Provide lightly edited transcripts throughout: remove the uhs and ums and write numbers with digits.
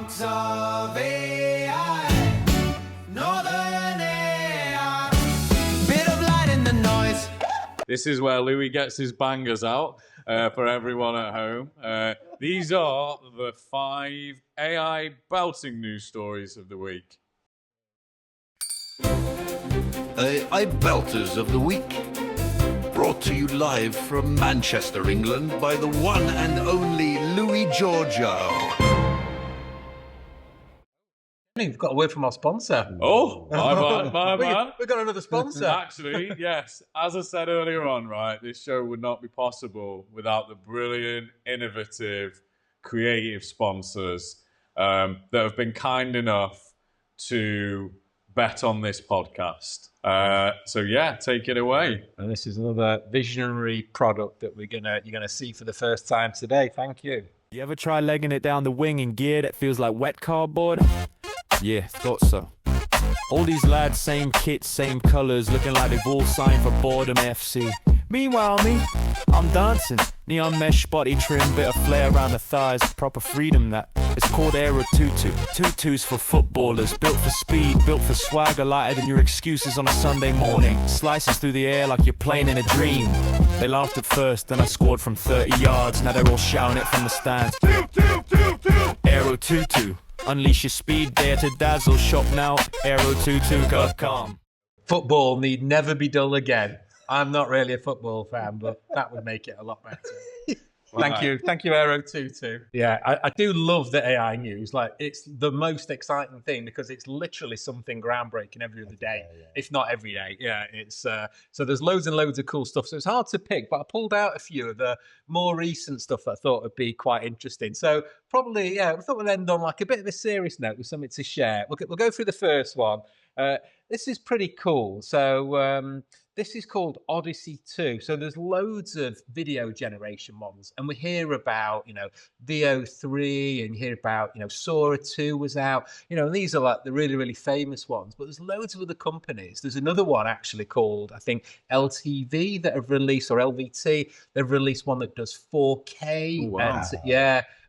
chunks of AI, northern AI, bit of light in the noise. This is where Louis gets his bangers out for everyone at home. These are the 5 AI belting news stories of the week. AI Belters of the Week, brought to you live from Manchester, England, by the one and only Louis Giorgio. We've got a word from our sponsor. Oh, my man. We've got another sponsor. Actually, yes. As I said earlier on, right, this show would not be possible without the brilliant, innovative, creative sponsors that have been kind enough to bet on this podcast. So yeah, take it away. And this is another visionary product that you're gonna see for the first time today. Thank you. You ever try legging it down the wing in gear that feels like wet cardboard? Yeah, thought so. All these lads, same kit, same colours, looking like they've all signed for Boredom FC. Meanwhile, me, I'm dancing. Neon mesh body trim, bit of flair around the thighs, proper freedom that. It's called Aero Tutu. Tutus for footballers, built for speed, built for swagger, lighter than your excuses on a Sunday morning. Slices through the air like you're playing in a dream. They laughed at first, then I scored from 30 yards. Now they're all shouting it from the stands. Aero Tutu. Unleash your speed, dare to dazzle. Shop now, aerotutu.com. Football need never be dull again. I'm not really a football fan, but that would make it a lot better. Thank you, Aero Tutu. Yeah, I do love the AI news. Like, it's the most exciting thing because it's literally something groundbreaking every other day, if not every day. Yeah, it's so there's loads and loads of cool stuff. So it's hard to pick, but I pulled out a few of the more recent stuff that I thought would be quite interesting. So probably, I thought we'd end on like a bit of a serious note with something to share. We'll go through the first one. This is pretty cool. So this is called Odyssey 2. So there's loads of video generation ones. And we hear about, VO3 and hear about, Sora 2 was out. These are like the really, really famous ones. But there's loads of other companies. There's another one actually called, I think, LTV that have released, or LVT. They've released one that does 4K. Wow.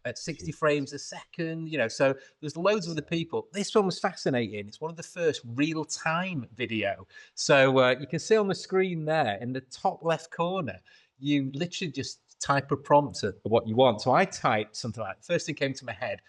At 60 frames a second, so there's loads of other people. This one was fascinating. It's one of the first real-time video. So you can see on the screen there in the top left corner, you literally just type a prompt of what you want. So I typed something like, first thing came to my head,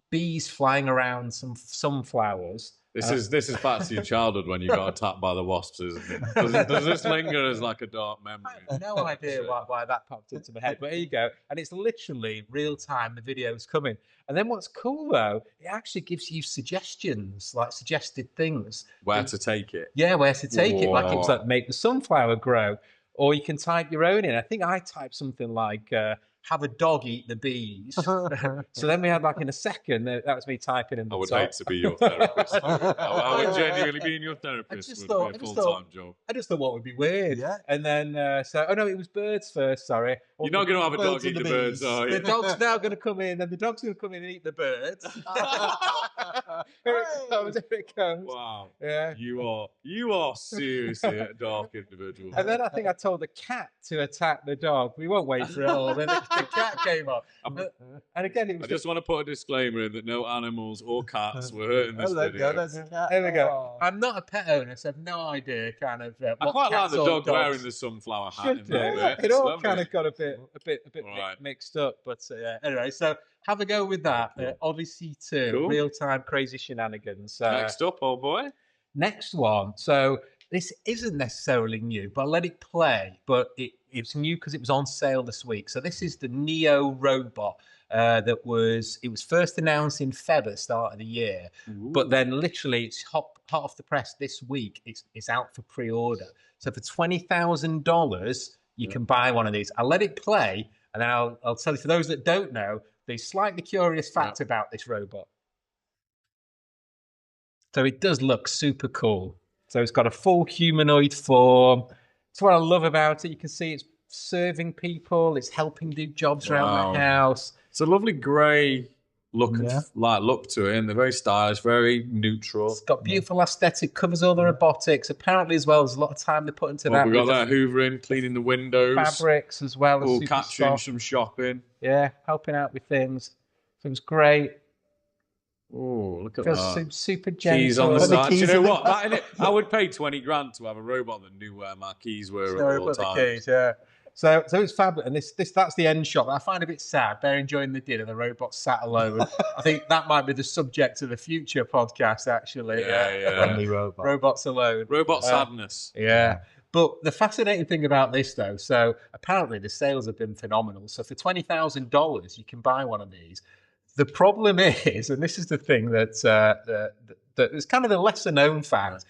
bees flying around some sunflowers. This is back to your childhood when you got attacked by the wasps, isn't it? Does this linger as like a dark memory? I have no idea why that popped into my head, but here you go. And it's literally real time, the video's coming. And then what's cool though, it actually gives you suggestions, like suggested things. Where to take it. Yeah, where to take it. Like it was Whoa. like make the sunflower grow. Or you can type your own in. I think I typed something like have a dog eat the bees. So then we had like in a second, that was me typing in the I would top. hate to be your therapist. I would genuinely being your therapist would be a full-time job. I just thought what would be weird. Yeah. And then, it was birds first, sorry. You're not going to have a dog eat the birds, are you? The dog's now going to come in, and the dog's going to come in and eat the birds. Here it comes. Wow. Yeah. You are seriously a dark individual. And then I think I told the cat to attack the dog. We won't wait for it all. Then the cat came up. And again, it was I just want to put a disclaimer in that no animals or cats were hurt in this video. There we go. I'm not a pet owner, so I have no idea kind of I what quite like cats the or dog dogs wearing the sunflower hat in should that do. bit. It It's all lovely. kind of got a bit Right. mixed up, but anyway. So have a go with that. Odyssey 2, Cool. real-time crazy shenanigans. Next up, old boy. Next one. So this isn't necessarily new, but I let it play. But it's new because it was on sale this week. So this is the Neo robot. It was first announced in Feb at the start of the year, but then literally it's hot off the press this week. It's out for pre-order. So for $20,000, you can buy one of these. I'll let it play, and then I'll tell you, for those that don't know, the slightly curious fact about this robot. So it does look super cool. So it's got a full humanoid form. That's what I love about it. You can see it's serving people. It's helping do jobs around the house. It's a lovely grey look to it, and they're very stylish, very neutral. It's got beautiful aesthetic, covers all the robotics. Apparently, as well, there's a lot of time they put into that. We got that hoovering, cleaning the windows, fabrics as well. all catching some shopping. Yeah, helping out with things. So it was great. Oh, look at Feels that. super Keys on gentle. the Put the side. Do you keys know in the- what? I would pay 20 grand to have a robot that knew where my keys were So at all put the times. keys, yeah. So it's fabulous, and that's the end shot. I find a bit sad. They're enjoying the dinner. The robot sat alone. I think that might be the subject of a future podcast, actually. Yeah. Only robot. Robots alone. Robot sadness. Yeah. But the fascinating thing about this, though, so apparently the sales have been phenomenal. So for $20,000, you can buy one of these. The problem is, and this is the thing that is kind of the lesser known fact,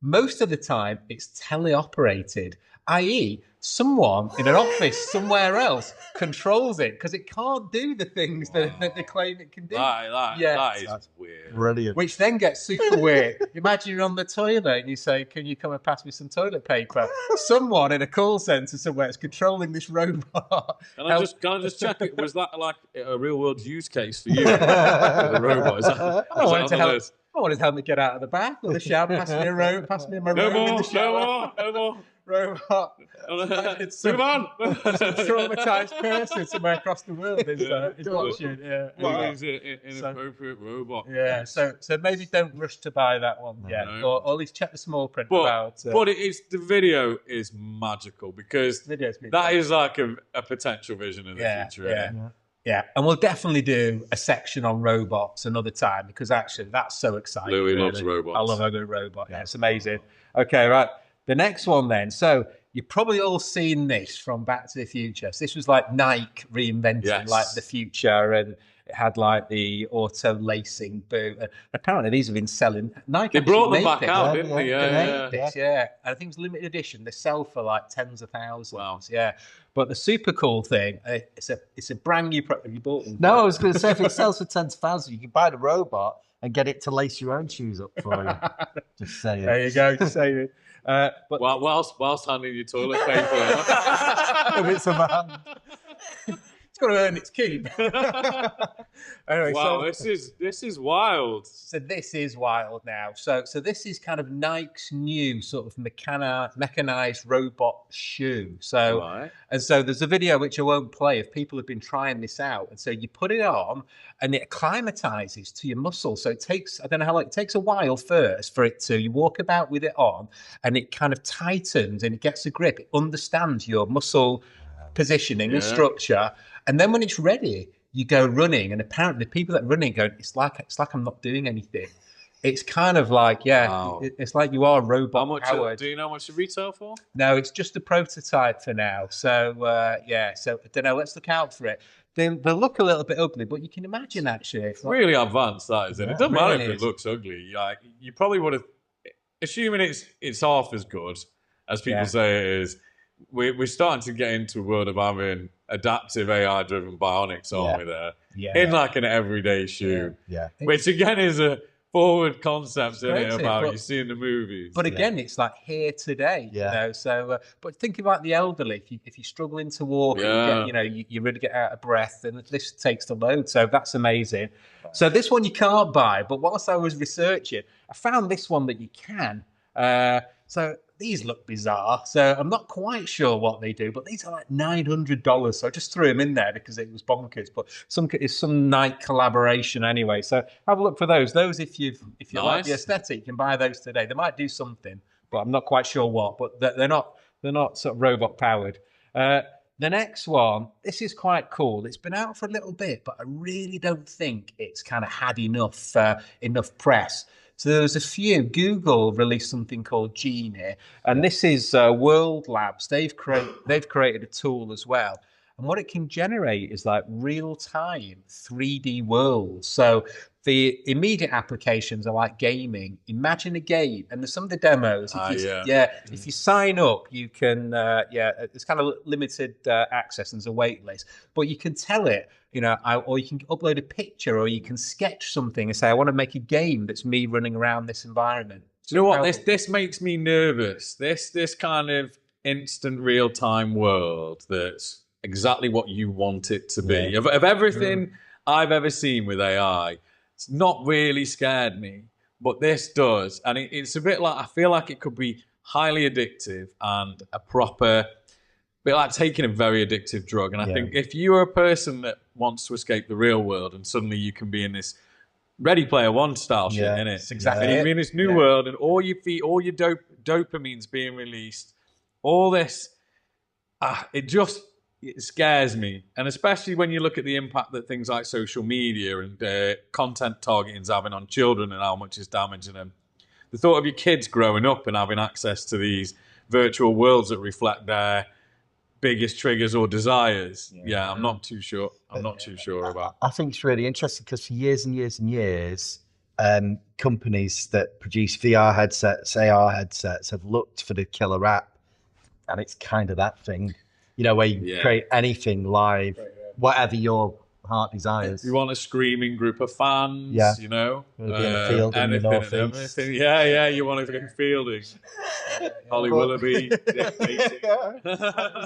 most of the time it's teleoperated, i.e., someone in an office somewhere else controls it because it can't do the things that they claim it can do. That is weird. Brilliant. Which then gets super weird. Imagine you're on the toilet and you say, "Can you come and pass me some toilet paper?" Someone in a call centre somewhere is controlling this robot. Can I just check it? Was that like a real world use case for you? The robot? Is that I wanted to on the help. list? I wanted to help me get out of the bath or the shower. Pass me a robe. Pass me my No robe in more, the shower. no more. Robot. Move on. Some traumatized person somewhere across the world is watching. Inappropriate robot. Yeah. So maybe don't rush to buy that one yet, No. or at least check the small print But about. it is, the video is magical because Video's been that is like a potential vision of the future. Yeah. Isn't it? Yeah, and we'll definitely do a section on robots another time because actually that's so exciting. Louis loves robots. I love a good robot. Yeah, it's amazing. Okay, right. The next one then. So you've probably all seen this from Back to the Future. So this was like Nike reinventing like the future, and it had like the auto lacing boot. And apparently these have been selling. Nike They brought them actually made back this. out, didn't they? They Yeah. made this, yeah. And I think it's limited edition. They sell for like tens of thousands. Wow. Yeah. But the super cool thing, it's a brand new product. Have you bought one? No, I was going to say, if it sells for 10,000, you can buy the robot and get it to lace your own shoes up for you. Just saying. There you go. Just saying. But Whilst handing you toilet paper. If it's a man. it's got to earn its keep. Anyway, Wow, this is wild. So this is wild now. So this is kind of Nike's new sort of mechanized robot shoe. So Right. and so there's a video which I won't play of people who've been trying this out. And so you put it on and it acclimatizes to your muscle. So it takes, I don't know how long, it takes a while first for it to, you walk about with it on and it kind of tightens and it gets a grip. It understands your muscle positioning and structure. And then when it's ready, you go running, and apparently the people that are running go, it's like I'm not doing anything. It's kind of like, Wow. it's like you are robot How much? powered. Do you know how much it retail for? No, it's just a prototype for now. So so I don't know. Let's look out for it. They look a little bit ugly, but you can imagine actually. It's not- Really advanced, that isn't it? It doesn't matter really if it is. looks ugly. Like, you probably would have, assuming it's half as good as people say it is. We're starting to get into a world of having adaptive AI-driven bionics, aren't we? There, in like an everyday shoe, Yeah. which again is a forward concept, isn't it? crazy, About but- you see in the movies. But again, it's like here today, Yeah. you know. So, but think about the elderly. If you're struggling to walk, Yeah. you really get out of breath, and this takes the load. So that's amazing. So this one you can't buy. But whilst I was researching, I found this one that you can. So these look bizarre. So I'm not quite sure what they do, but these are like $900. So I just threw them in there because it was bonkers. But it's some Nike collaboration anyway. So have a look for those. Those if you like the aesthetic, you can buy those today. They might do something, but I'm not quite sure what. But they're not sort of robot powered. The next one, this is quite cool. It's been out for a little bit, but I really don't think it's kind of had enough press. So there was a few. Google released something called Genie, and this is World Labs. They've created a tool as well. And what it can generate is like real-time 3D worlds. So the immediate applications are like gaming. Imagine a game, and there's some of the demos. If you sign up, you can. It's kind of limited access and there's a wait list, but you can tell it. Or you can upload a picture, or you can sketch something and say, "I want to make a game that's me running around this environment." Do you know what? This makes me nervous. This kind of instant real time world that's exactly what you want it to be. Yeah. Of everything I've ever seen with AI, it's not really scared me, but this does. And it's a bit like, I feel like it could be highly addictive and a proper, bit like taking a very addictive drug. And I think if you're a person that wants to escape the real world and suddenly you can be in this Ready Player One style shit, Yeah, innit? it's exactly And it. you're in this new world, and all your dopamine's being released. All this, it scares me, and especially when you look at the impact that things like social media and content targeting is having on children and how much it's damaging them. The thought of your kids growing up and having access to these virtual worlds that reflect their biggest triggers or desires. Yeah, I'm not too sure. I'm not too sure about. I think it's really interesting because for years and years and years, companies that produce VR headsets, AR headsets, have looked for the killer app, and it's kind of that thing, you know, where you create anything live, whatever your heart desires. You want a screaming group of fans, Yeah. you know? You wanna be in a field in the anything and northeast. everything. Yeah, you want to go fielding. Holly Willoughby.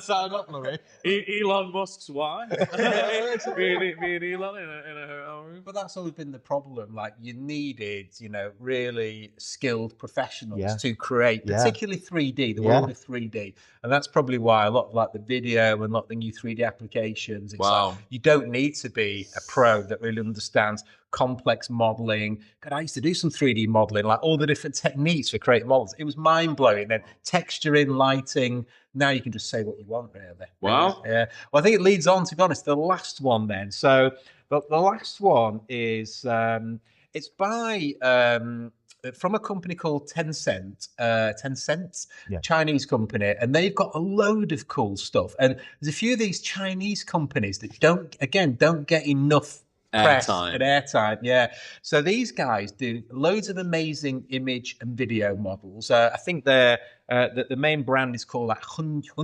Sign up, Louis. Elon Musk's wife. me and Elon in a hotel room. But that's always been the problem. Like, you needed, you know, really skilled professionals to create, particularly 3D, the world of 3D. And that's probably why a lot of like the video and a lot of the new 3D applications, it's like, you don't need to be a pro that really understands complex modeling. God, I used to do some 3D modeling, like all the different techniques for creating models. It was mind blowing. Then texturing, lighting. Now you can just say what you want, really. Wow. Yeah. Well, I think it leads on, to be honest, the last one then. So the last one is it's by from a company called Tencent, Chinese company, and they've got a load of cool stuff. And there's a few of these Chinese companies that don't get enough press and airtime. Yeah. So these guys do loads of amazing image and video models. I think they're the main brand is called like Hunyan.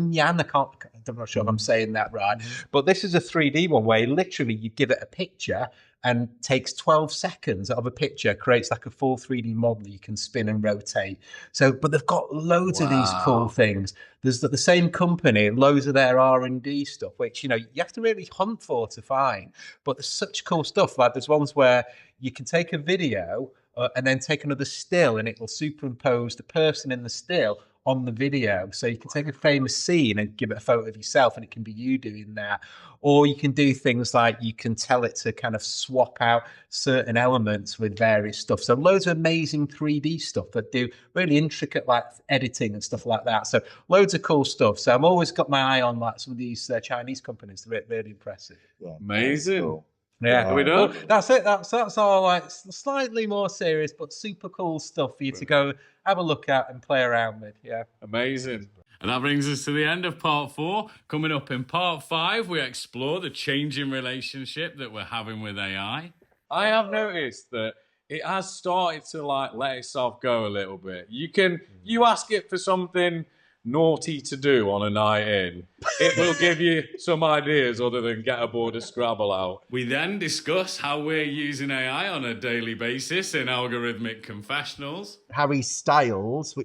I'm not sure if I'm saying that right. But this is a 3D one where literally you give it a picture and takes 12 seconds of a picture, creates like a full 3D model you can spin and rotate. So, but they've got loads of these cool things. There's the same company, loads of their R&D stuff, which, you know, you have to really hunt for to find. But there's such cool stuff. Like there's ones where you can take a video and then take another still, and it will superimpose the person in the still on the video. So you can take a famous scene and give it a photo of yourself, and it can be you doing that. Or you can do things like you can tell it to kind of swap out certain elements with various stuff. So loads of amazing 3D stuff that do really intricate like editing and stuff like that. So loads of cool stuff. So I've always got my eye on like some of these Chinese companies. They're really impressive. Yeah, amazing. cool. Yeah, Are we done? Well, that's it. That's all like slightly more serious, but super cool stuff for you to go have a look at and play around with. Yeah, amazing. And that brings us to the end of part 4. Coming up in part 5, we explore the changing relationship that we're having with AI. I have noticed that it has started to like let itself go a little bit. You ask it for something naughty to do on a night in, it will give you some ideas other than get a board of Scrabble out. We then discuss how we're using AI on a daily basis in algorithmic confessionals. Harry Styles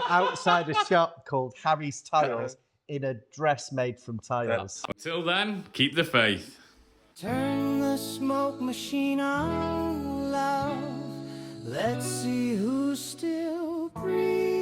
outside a shop called Harry's Tiles in a dress made from tiles. Until then, keep the faith. Turn the smoke machine on, love. Let's see who's still breathing.